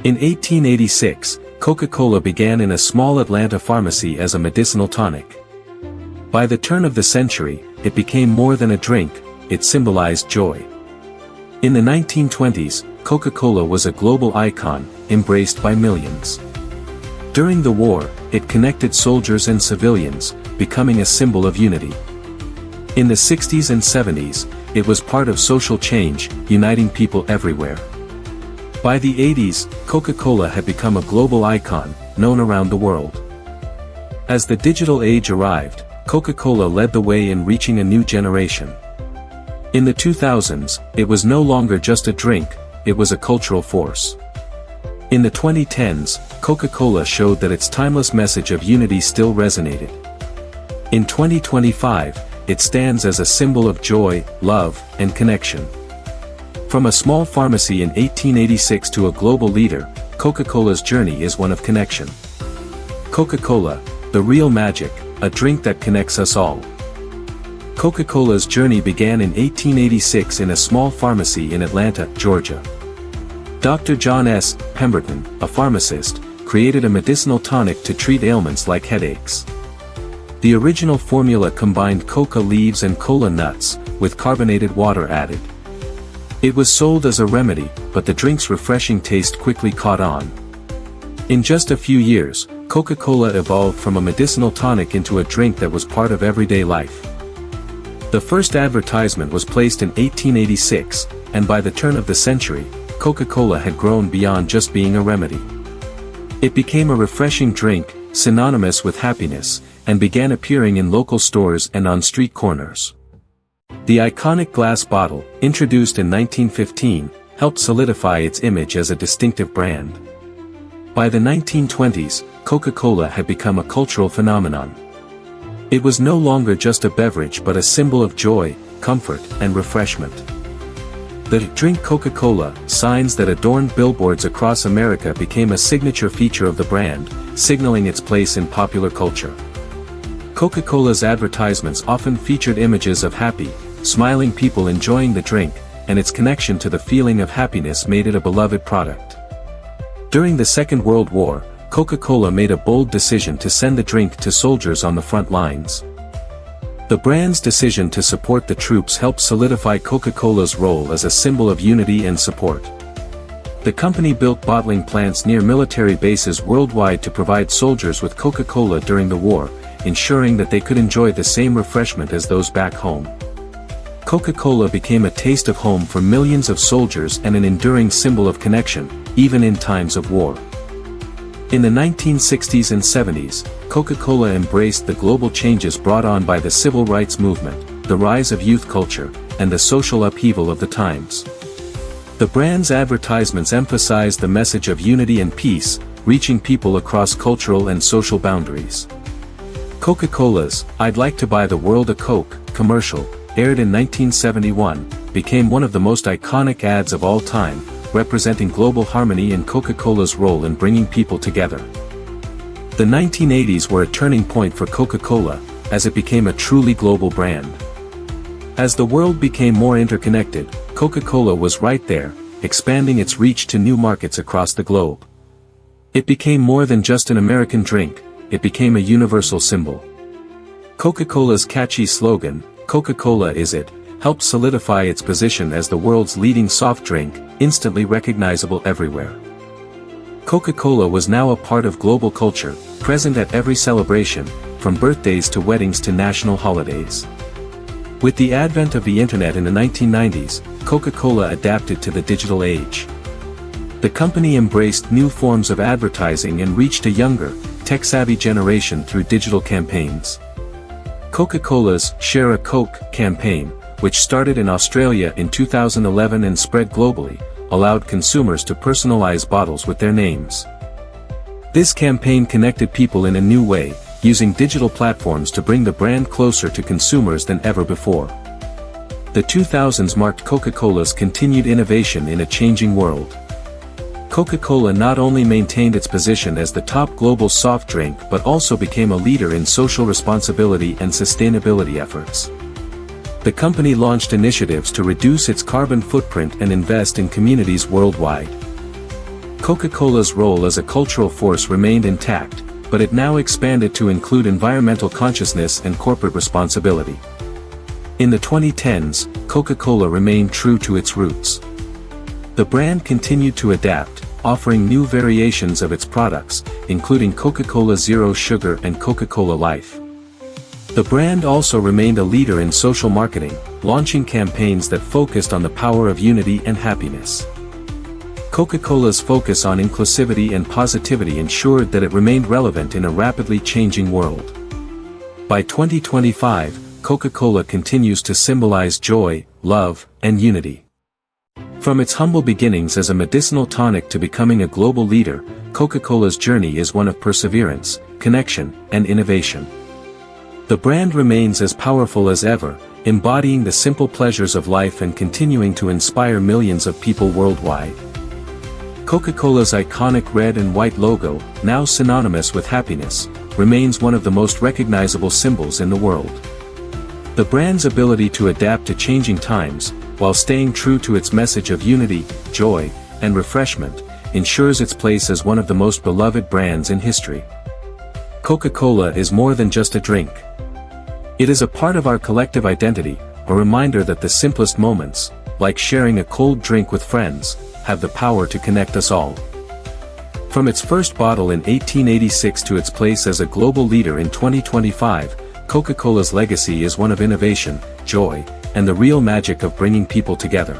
In 1886, Coca-Cola began in a small Atlanta pharmacy as a medicinal tonic. By the turn of the century, it became more than a drink, it symbolized joy. In the 1920s, Coca-Cola was a global icon, embraced by millions. During the war, it connected soldiers and civilians, becoming a symbol of unity. In the 60s and 70s, it was part of social change, uniting people everywhere. By the 80s, Coca-Cola had become a global icon, known around the world. As the digital age arrived, Coca-Cola led the way in reaching a new generation. In the 2000s, it was no longer just a drink, it was a cultural force. In the 2010s, Coca-Cola showed that its timeless message of unity still resonated. In 2025, it stands as a symbol of joy, love, and connection. From a small pharmacy in 1886 to a global leader, Coca-Cola's journey is one of connection. Coca-Cola, the real magic, a drink that connects us all. Coca-Cola's journey began in 1886 in a small pharmacy in Atlanta, Georgia. Dr. John S. Pemberton, a pharmacist, created a medicinal tonic to treat ailments like headaches. The original formula combined coca leaves and kola nuts, with carbonated water added. It was sold as a remedy, but the drink's refreshing taste quickly caught on. In just a few years, Coca-Cola evolved from a medicinal tonic into a drink that was part of everyday life. The first advertisement was placed in 1886, and by the turn of the century, Coca-Cola had grown beyond just being a remedy. It became a refreshing drink, synonymous with happiness, and began appearing in local stores and on street corners. The iconic glass bottle, introduced in 1915, helped solidify its image as a distinctive brand. By the 1920s, Coca-Cola had become a cultural phenomenon. It was no longer just a beverage but a symbol of joy, comfort, and refreshment. The "Drink Coca-Cola" signs that adorned billboards across America became a signature feature of the brand, signaling its place in popular culture. Coca-Cola's advertisements often featured images of happy, smiling people enjoying the drink, and its connection to the feeling of happiness made it a beloved product. During the Second World War, Coca-Cola made a bold decision to send the drink to soldiers on the front lines. The brand's decision to support the troops helped solidify Coca-Cola's role as a symbol of unity and support. The company built bottling plants near military bases worldwide to provide soldiers with Coca-Cola during the war, ensuring that they could enjoy the same refreshment as those back home. Coca-Cola became a taste of home for millions of soldiers and an enduring symbol of connection, even in times of war. In the 1960s and 70s, Coca-Cola embraced the global changes brought on by the civil rights movement, the rise of youth culture, and the social upheaval of the times. The brand's advertisements emphasized the message of unity and peace, reaching people across cultural and social boundaries. Coca-Cola's "I'd Like to Buy the World a Coke" commercial, aired in 1971, became one of the most iconic ads of all time, representing global harmony and Coca-Cola's role in bringing people together. The 1980s were a turning point for Coca-Cola, as it became a truly global brand. As the world became more interconnected, Coca-Cola was right there, expanding its reach to new markets across the globe. It became more than just an American drink, it became a universal symbol. Coca-Cola's catchy slogan, "Coca-Cola is it," helped solidify its position as the world's leading soft drink, instantly recognizable everywhere. Coca-Cola was now a part of global culture, present at every celebration, from birthdays to weddings to national holidays. With the advent of the internet in the 1990s, Coca-Cola adapted to the digital age. The company embraced new forms of advertising and reached a younger, tech-savvy generation through digital campaigns. Coca-Cola's "Share a Coke" campaign, which started in Australia in 2011 and spread globally, allowed consumers to personalize bottles with their names. This campaign connected people in a new way, using digital platforms to bring the brand closer to consumers than ever before. The 2000s marked Coca-Cola's continued innovation in a changing world. Coca-Cola not only maintained its position as the top global soft drink but also became a leader in social responsibility and sustainability efforts. The company launched initiatives to reduce its carbon footprint and invest in communities worldwide. Coca-Cola's role as a cultural force remained intact, but it now expanded to include environmental consciousness and corporate responsibility. In the 2010s, Coca-Cola remained true to its roots. The brand continued to adapt, offering new variations of its products, including Coca-Cola Zero Sugar and Coca-Cola Life. The brand also remained a leader in social marketing, launching campaigns that focused on the power of unity and happiness. Coca-Cola's focus on inclusivity and positivity ensured that it remained relevant in a rapidly changing world. By 2025, Coca-Cola continues to symbolize joy, love, and unity. From its humble beginnings as a medicinal tonic to becoming a global leader, Coca-Cola's journey is one of perseverance, connection, and innovation. The brand remains as powerful as ever, embodying the simple pleasures of life and continuing to inspire millions of people worldwide. Coca-Cola's iconic red and white logo, now synonymous with happiness, remains one of the most recognizable symbols in the world. The brand's ability to adapt to changing times, while staying true to its message of unity, joy, and refreshment, ensures its place as one of the most beloved brands in history. Coca-Cola is more than just a drink. It is a part of our collective identity, a reminder that the simplest moments, like sharing a cold drink with friends, have the power to connect us all. From its first bottle in 1886 to its place as a global leader in 2025, Coca-Cola's legacy is one of innovation, joy, and the real magic of bringing people together.